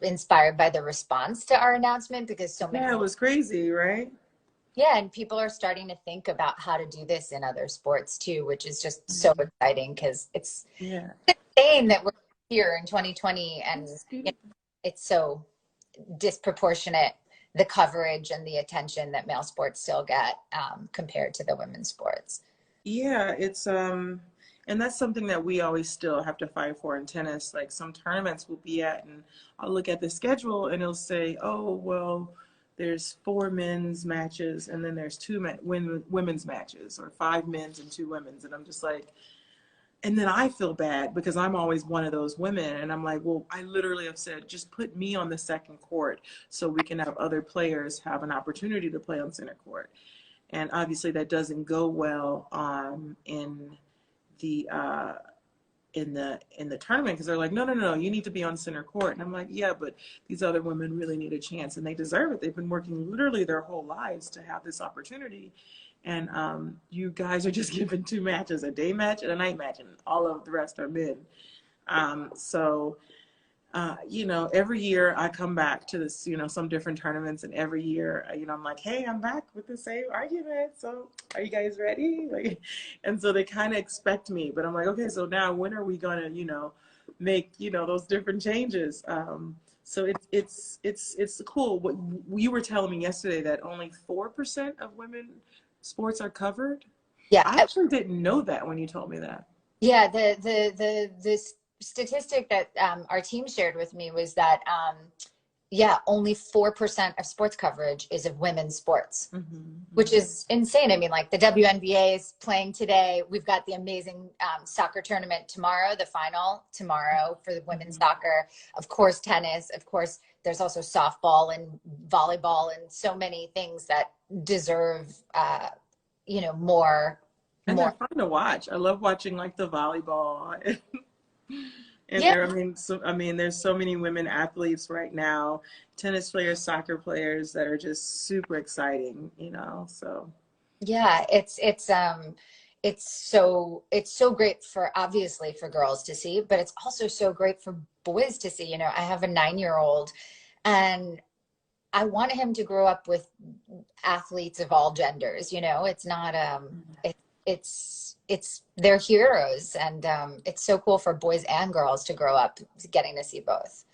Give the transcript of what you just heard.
inspired by the response to our announcement, because so many, Yeah, it was crazy, right? yeah, and people are starting to think about how to do this in other sports too, which is just so exciting, because it's Yeah. insane that we're here in 2020 and That's you know, beautiful. it's so disproportionate, the coverage and the attention that male sports still get compared to the women's sports. Yeah, it's and that's something that we always still have to fight for in tennis. Like some tournaments we'll be at and I'll look at the schedule and it'll say, "Oh, well, there's four men's matches and then there's two women's matches or five men's and two women's." And I'm just like, and then I feel bad because I'm always one of those women and I'm like, "Well, I literally have said just put me on the second court so we can have other players have an opportunity to play on center court." And obviously that doesn't go well the uh, in the tournament because they're like, no, no, no, you need to be on center court. And I'm like, yeah, but these other women really need a chance and they deserve it. They've been working literally their whole lives to have this opportunity. And you guys are just given two matches, a day match and a night match, and all of the rest are men. So every year I come back to this, some different tournaments, and every year, I'm like, hey, I'm back with the same argument. So are you guys ready? Like, and so they kind of expect me, but I'm like, okay, so now when are we gonna, make, those different changes? So it's cool. What you were telling me yesterday that only 4% of women sports are covered. Yeah. I actually didn't know that when you told me that. Yeah, the statistic that our team shared with me was that yeah, only 4% of sports coverage is of women's sports, which is insane. I mean, like the WNBA is playing today. We've got the amazing soccer tournament tomorrow, the final tomorrow for the women's soccer. Of course, tennis. Of course, there's also softball and volleyball and so many things that deserve, more. And they're fun to watch. I love watching like the volleyball. And Yeah. there, there's so many women athletes right now, tennis players, soccer players that are just super exciting, so. Yeah, it's so great for, obviously, for girls to see, but it's also so great for boys to see. I have a 9-year-old and I want him to grow up with athletes of all genders. It's not it's they're heroes, and it's so cool for boys and girls to grow up getting to see both.